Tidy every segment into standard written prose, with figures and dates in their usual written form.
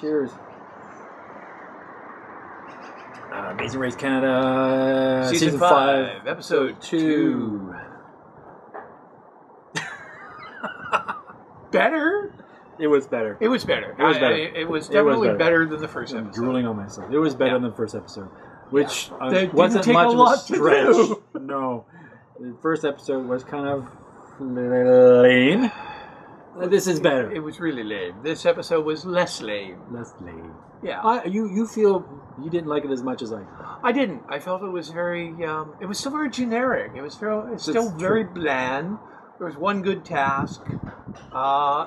Cheers. Amazing Race Canada, Season 5, Episode 2. Better? It was better. It was better. It was better. It was definitely better than the first I'm episode. drooling on myself. It was better than the first episode, which That wasn't didn't take much a of lot a to stretch. do. No, the first episode was kind of lame. This is better. It was really lame. This episode was less lame. Less lame. Yeah. You feel you didn't like it as much as I did. I didn't. I felt it was very. It was still very generic. It was still very bland. There was one good task.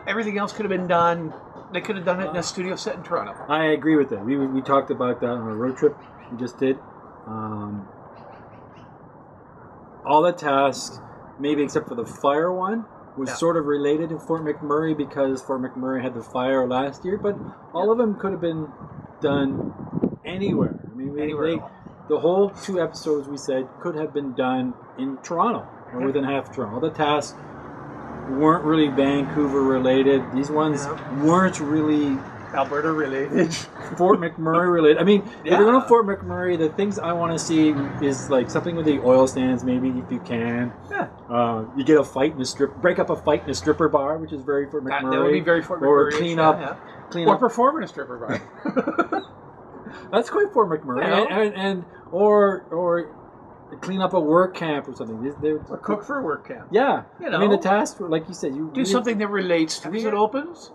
Everything else could have been done. They could have done it in a studio set in Toronto. I agree with that. We talked about that on a road trip we just did. All the tasks, maybe except for the fire one, was sort of related to Fort McMurray because Fort McMurray had the fire last year, but all of them could have been done anywhere. I mean, the whole 2 episodes we said could have been done in Toronto or within half of Toronto. All the tasks weren't really Vancouver related. These ones weren't really Alberta related. Fort McMurray related. I mean, if you're going to Fort McMurray, the things I want to see is like something with the oil stands, maybe if you can. Yeah. You get a fight in a break up a fight in a stripper bar, which is very Fort McMurray. That would be very Fort McMurray. Or clean up. Or perform in a stripper bar. That's quite Fort McMurray. Or clean up a work camp or something. Or cook for a work camp. Yeah. You know, I mean, the task, like you said, you do something that relates to it opens.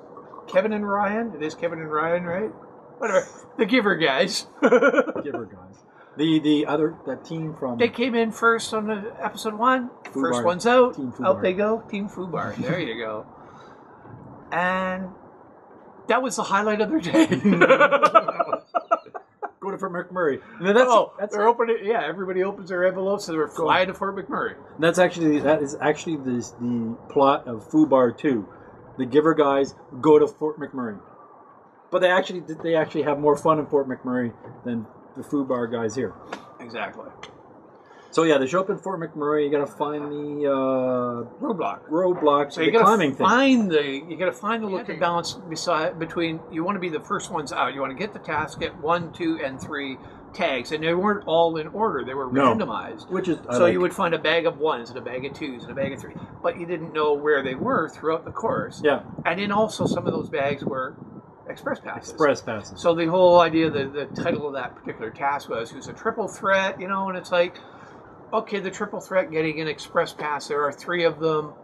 Kevin and Ryan. It is Kevin and Ryan, right? Whatever. The Giver guys. Giver guys. That team from... They came in first on the episode 1. Foo First Bar. one's out. Team Foo Out Bar. they go. Team Foo Bar. There you go. And that was the highlight of their day. Go to Fort McMurray. That's they're opening. Yeah, everybody opens their envelopes, so they're flying to Fort McMurray. That is actually the plot of Foo Bar 2. The Giver guys go to Fort McMurray, but they actually have more fun in Fort McMurray than the Foo Bar guys here. Exactly. So yeah, they show up in Fort McMurray. You got to find the roadblock. So you got to find the looking balance between. You want to be the first ones out. You want to get the task, get 1, 2, and 3 tags, and they weren't all in order. They were randomized. Which is you would find a bag of 1s and a bag of 2s and a bag of 3, but you didn't know where they were throughout the course. Yeah, and then also some of those bags were express passes. So the whole idea, the title of that particular task was a triple threat, and it's like, okay, the triple threat getting an express pass. There are 3 of them,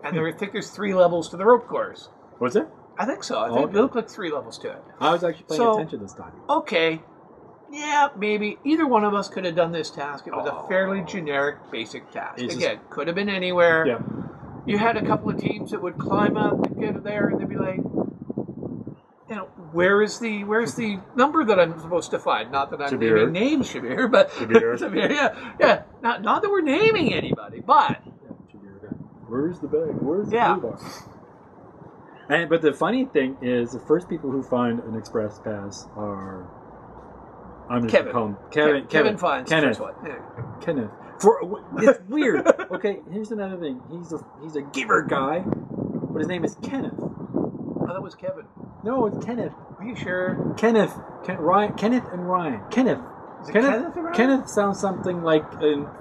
and I think there's 3 levels to the rope course. Was there? I think so. I think it looked like 3 levels to it. I was actually paying attention this time. Okay. Yeah, maybe either one of us could have done this task. It was a fairly generic, basic task. Again, could have been anywhere. Yeah. You had a couple of teams that would climb up and get there, and they'd be like, where's the number that I'm supposed to find? Not that I'm naming names, Shabir, but Shabir, yeah. Not that we're naming anybody, but where's the bag? Where's the blue bar? But the funny thing is, the first people who find an express pass are Kevin finds Kenneth. the first one. Yeah. Kenneth. It's weird. Okay, here's another thing. He's a Giver guy, but his name is Kenneth. Oh, that was Kevin. No, it's Kenneth. Are you sure? Kenneth and Ryan. Kenneth. Is it Kenneth and Ryan? Kenneth sounds something like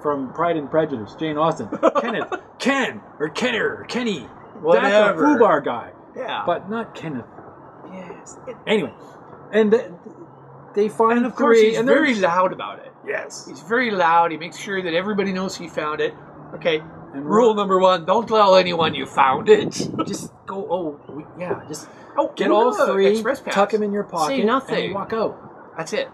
from Pride and Prejudice, Jane Austen. Kenneth. Ken or Kenner or Kenny. Whatever. That's a Foo Bar guy. Yeah. But not Kenneth. Yes. Anyway, and they find and of course 3, he's and very loud about it. Yes. He's very loud. He makes sure that everybody knows he found it. Okay. And rule number 1, don't tell anyone you found it. Just go, get all 3, tuck them in your pocket, say nothing, and walk out. That's it.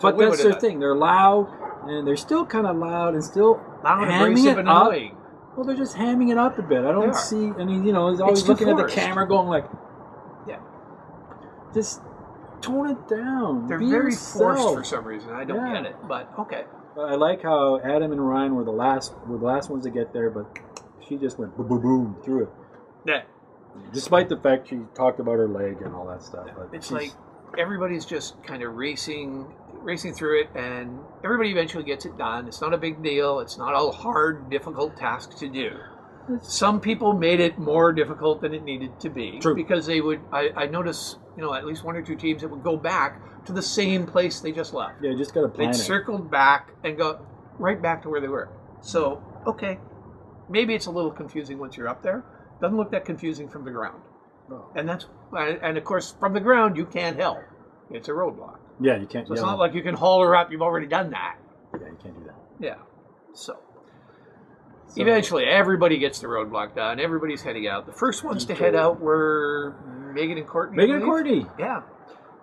But that's their thing. They're loud, and they're still kind of loud and still hamming it up. Annoying. Well, they're just hamming it up a bit. I don't see, I mean, he's always looking at the camera going like, just tone it down. They're Be very yourself. Forced for some reason. I don't get it, but okay. I like how Adam and Ryan were the last ones to get there, but she just went boom, boom, boom through it. Yeah. Despite the fact she talked about her leg and all that stuff. But it's like everybody's just kind of racing through it, and everybody eventually gets it done. It's not a big deal. It's not a hard, difficult task to do. Some people made it more difficult than it needed to be. True. Because they would, I noticed, at least one or two teams that would go back to the same place they just left. Yeah, you just got to plan They'd it. circled back and go right back to where they were. So, okay, maybe it's a little confusing once you're up there. Doesn't look that confusing from the ground. No. And of course, from the ground, you can't help. It's a roadblock. Yeah, you can't. So it's not like you can haul her up. You've already done that. Yeah, you can't do that. Yeah. So eventually, everybody gets the roadblock done. Everybody's heading out. The first ones to head out were Megan and Courtney. Megan and Courtney. Yeah.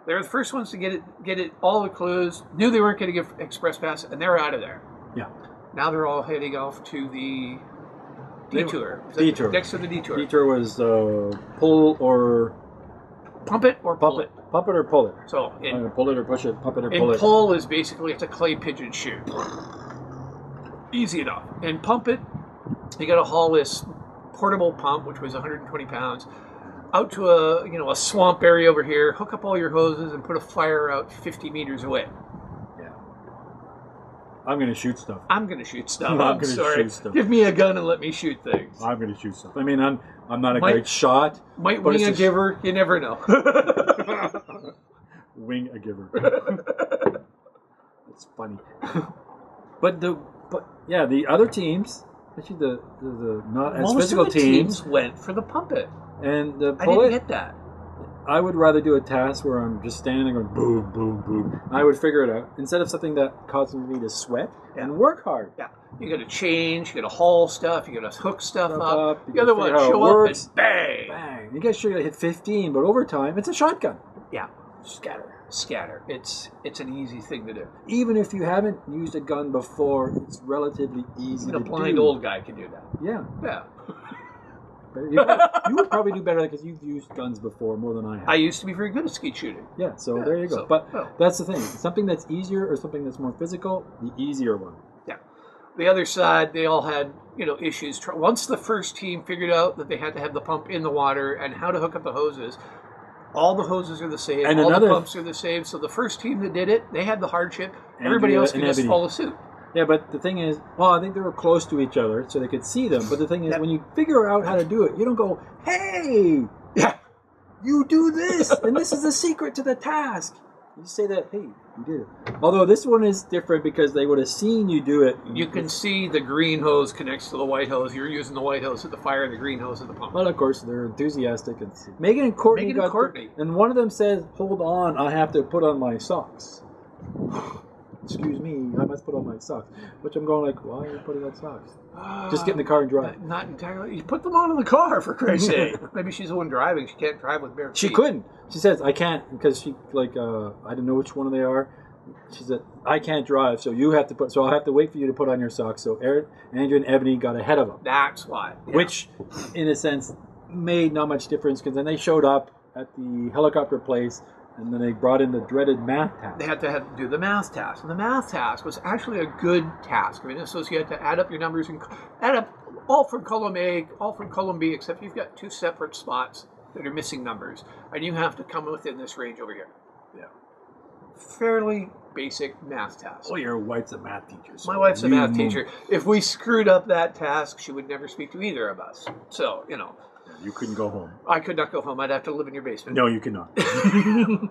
They were the first ones to get it, all the clues, knew they weren't going to get express pass, and they're out of there. Yeah. Now they're all heading off to the detour. Detour. Next to the detour. Detour was pull or... Pump it or pull it. Pump it or pull it. So pull it or push it, pump it or pull it. Pull is basically, it's a clay pigeon chute. Easy enough. And pump it, you got to haul this portable pump, which was 120 pounds, out to a swamp area over here, hook up all your hoses, and put a fire out 50 meters away. Yeah. I'm going to shoot stuff. I'm going to shoot stuff. I'm I'm sorry. shoot stuff. Give me a gun and let me shoot things. I'm going to shoot stuff. I mean, I'm not a great shot. Might wing a giver. You never know. Wing a giver. It's funny. But the other teams, especially the not as Most physical of the teams went for the pump it. And the I pull didn't it. get that. I would rather do a task where I'm just standing there going boom, boom, boom. I would figure it out instead of something that causes me to sweat and work hard. Yeah, you got to change, you got to haul stuff, you got to hook stuff up. You The other gotta one figure out show how it up works. and bang. Bang. You guys sure you got to hit 15, but over time, it's a shotgun. Yeah, Scatter. It's an easy thing to do. Even if you haven't used a gun before, it's relatively easy to do. Even a blind old guy can do that. Yeah. Yeah. You would probably do better because you've used guns before more than I have. I used to be very good at skeet shooting. Yeah, so there you go. But that's the thing. Something that's easier or something that's more physical, the easier one. Yeah. The other side, they all had, issues. Once the first team figured out that they had to have the pump in the water and how to hook up the hoses, all the hoses are the same, and all the pumps are the same. So the first team that did it, they had the hardship. Everybody else could just follow suit. Yeah, but the thing is, I think they were close to each other so they could see them. But the thing is, when you figure out how to do it, you don't go, hey, you do this, and this is the secret to the task. You say that, hey, you did it. Although this one is different because they would have seen you do it. You can see the green hose connects to the white hose. You're using the white hose at the fire, the green hose at the pump. Well, of course, they're enthusiastic. And Megan and Courtney and one of them says, hold on, I have to put on my socks. Excuse me, I must put on my socks. Which I'm going like, why are you putting on socks? Just get in the car and drive. Not entirely. You put them on in the car, for Christ's sake. Maybe she's the one driving. She can't drive with bare feet. She couldn't. She says, I can't, because she, I don't know which one they are. She said, I can't drive, so I'll have to wait for you to put on your socks. So Andrew and Ebony got ahead of them. That's why. Yeah. Which, in a sense, made not much difference, because then they showed up at the helicopter place, and then they brought in the dreaded math task. They had to do the math task. And the math task was actually a good task. I mean, so you had to add up your numbers and add up all from column A, all from column B, except you've got two separate spots that are missing numbers. And you have to come within this range over here. Yeah. Fairly basic math task. Well, your wife's a math teacher. So my wife's a math teacher. If we screwed up that task, she would never speak to either of us. So, You couldn't go home. I could not go home. I'd have to live in your basement. No, you cannot. I'm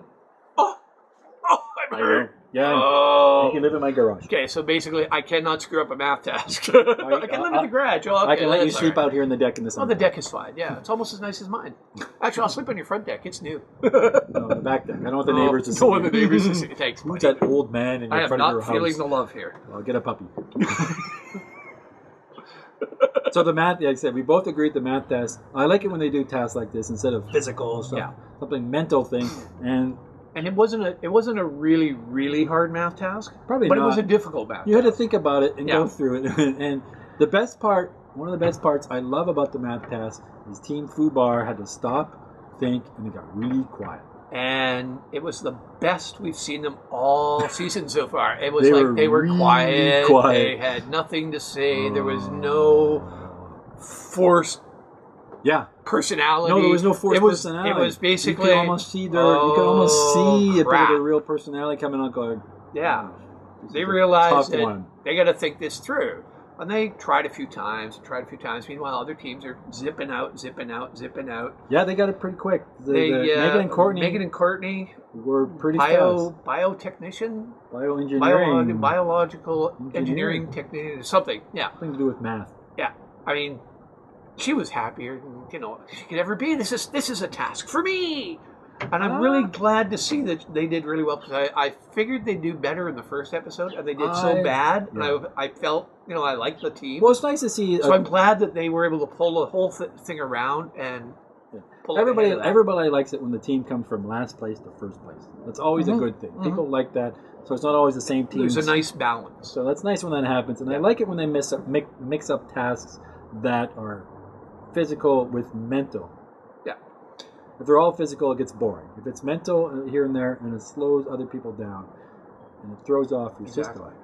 hurt. Yeah, you can live in my garage. Okay, so basically, I cannot screw up a math task. I can live in the garage. I can let you sleep out here in the deck in the summer. Oh, the deck is fine. Yeah, it's almost as nice as mine. Actually, I'll sleep on your front deck. It's new. No, the back deck. I don't want the neighbors to see. Don't want the neighbors to see. Thanks, Who's that old man in your front of your house? I am not feeling the love here. I'll get a puppy. So the math, like I said, we both agreed the math test. I like it when they do tasks like this instead of physical stuff, something mental thing. And it wasn't a really, really hard math task. Probably but not. It was a difficult math task. You had to think about it and go through it. And the best part, one of the best parts I love about the math task is Team Food Bar had to stop, think, and they got really quiet. And it was the best we've seen them all season so far. It was they were really quiet. They had nothing to say. There was no forced personality. No, there was no forced personality. It was basically you could almost see a bit of their real personality coming out. Going, they realized that they got to think this through. And they tried a few times. Meanwhile, other teams are zipping out. Yeah, they got it pretty quick. Megan and Courtney were pretty fast. Biotechnician? Bioengineering. Biological engineering technician. Something, yeah. Something to do with math. Yeah. I mean, she was happier than, she could ever be. This is a task for me. And I'm really glad to see that they did really well, because I figured they'd do better in the first episode, and they did so bad. Yeah. And I felt, I liked the team. Well, it's nice to see. So I'm glad that they were able to pull the whole thing around and pull everybody likes it when the team comes from last place to first place. That's always a good thing. People like that. So it's not always the same team. There's a nice balance. So that's nice when that happens. And I like it when they mix up tasks that are physical with mental. If they're all physical, it gets boring. If it's mental here and there, and it slows other people down, and it throws off your system.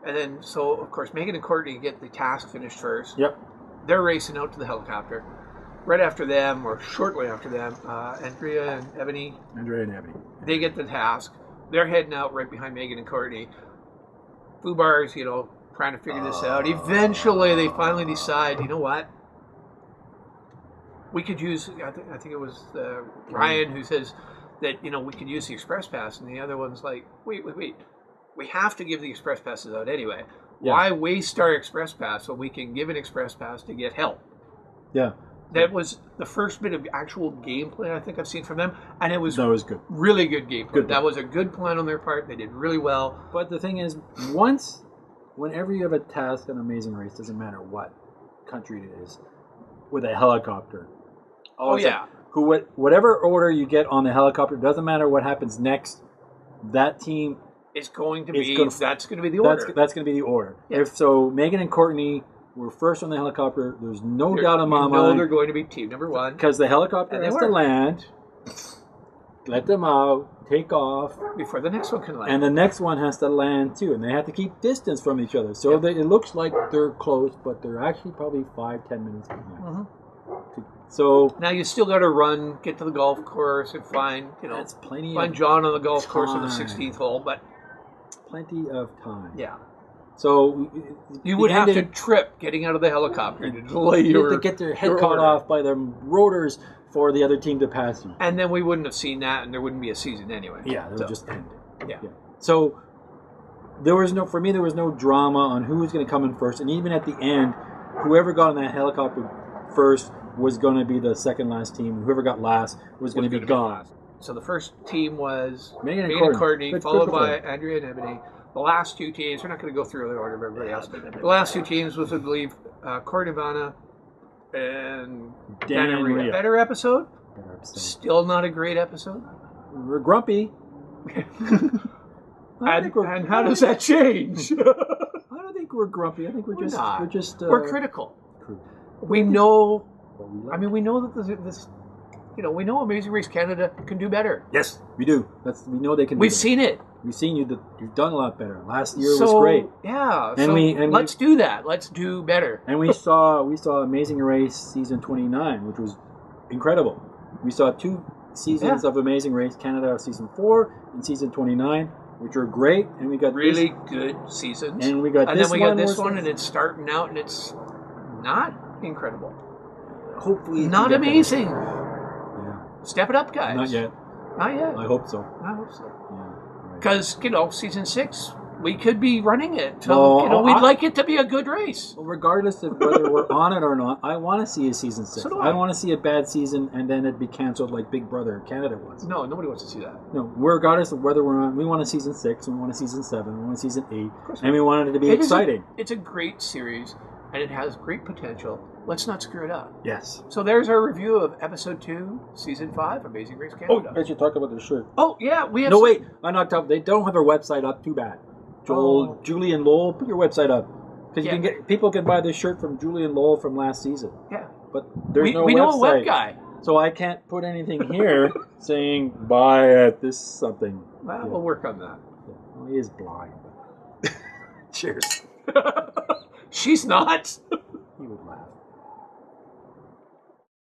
And then, so, of course, Megan and Courtney get the task finished first. Yep. They're racing out to the helicopter. Right after them, or shortly after them, Andrea and Ebony. They get the task. They're heading out right behind Megan and Courtney. Fubar's, trying to figure this out. Eventually, they finally decide, you know what? We could use, I think it was Ryan who says that, we could use the express pass. And the other one's like, wait. We have to give the express passes out anyway. Yeah. Why waste our express pass when we can give an express pass to get help? Yeah. That was the first bit of actual gameplay I think I've seen from them. And it was good. Really good gameplay. That was a good plan on their part. They did really well. But the thing is, whenever you have a task on Amazing Race, doesn't matter what country it is, with a helicopter. Whatever order you get on the helicopter, doesn't matter what happens next. That team is going to be. That's going to be the order. That's going to be the order. Yeah. If so, Megan and Courtney were first on the helicopter. There's no doubt in my mind. They're going to be team number one because the helicopter has to land. Let them out, take off before the next one can land, and the next one has to land too, and they have to keep distance from each other. So it looks like they're close, but they're actually probably 5-10 minutes behind. Mm-hmm. So now you still got to get to the golf course and find John on the golf course on the 16th hole, but plenty of time. Yeah. So you would have to trip getting out of the helicopter to delay to get their head caught off by the rotors for the other team to pass you. And then we wouldn't have seen that, and there wouldn't be a season anyway. Yeah, it would just end. Yeah. So there was no drama on who was going to come in first, and even at the end, whoever got on that helicopter first was going to be the second last team. Whoever got last was going to be gone. So the first team was Megan and Courtney, followed by Andrea and Ebony. The last two teams, we're not going to go through the order of everybody else. The last two teams was, I believe, Court Ivana and Dan and Rhea. Better episode? Still not a great episode. We're grumpy. And how does that change? I don't think we're grumpy. I think we're critical. We know. We know that this. We know Amazing Race Canada can do better. Yes, we do. We know they can. We've seen it. We've seen you've done a lot better. Last year was great. Yeah. Let's do that. Let's do better. And we saw Amazing Race season 29, which was incredible. We saw 2 seasons of Amazing Race Canada, season 4 and season 29, which were great. And we got really good seasons. And we got this one, and it's starting out, and it's not incredible. Hopefully, not amazing. Yeah. Step it up, guys. Not yet. I hope so. Because, season 6, we could be running it. So, we'd like it to be a good race. Well, regardless of whether we're on it or not, I want to see a season 6. So do I want to see a bad season and then it be canceled like Big Brother Canada was. No, nobody wants to see that. No, regardless of whether we're on, we want a season 6, we want a season 7, we want a season 8, and we want it to be exciting. It's a great series, and it has great potential. Let's not screw it up. Yes. So there's our review of episode 2, season 5, Amazing Race Canada. Oh, I should talk about the shirt. Oh, yeah, we have. No, wait, I knocked up. They don't have their website up. Too bad. Julie and Lowell, put your website up because people can buy this shirt from Julie and Lowell from last season. Yeah, but there's no website. We know a web guy, so I can't put anything here saying buy at this something. Well, we'll work on that. Yeah. Well, he is blind. Cheers. She's not. He would laugh.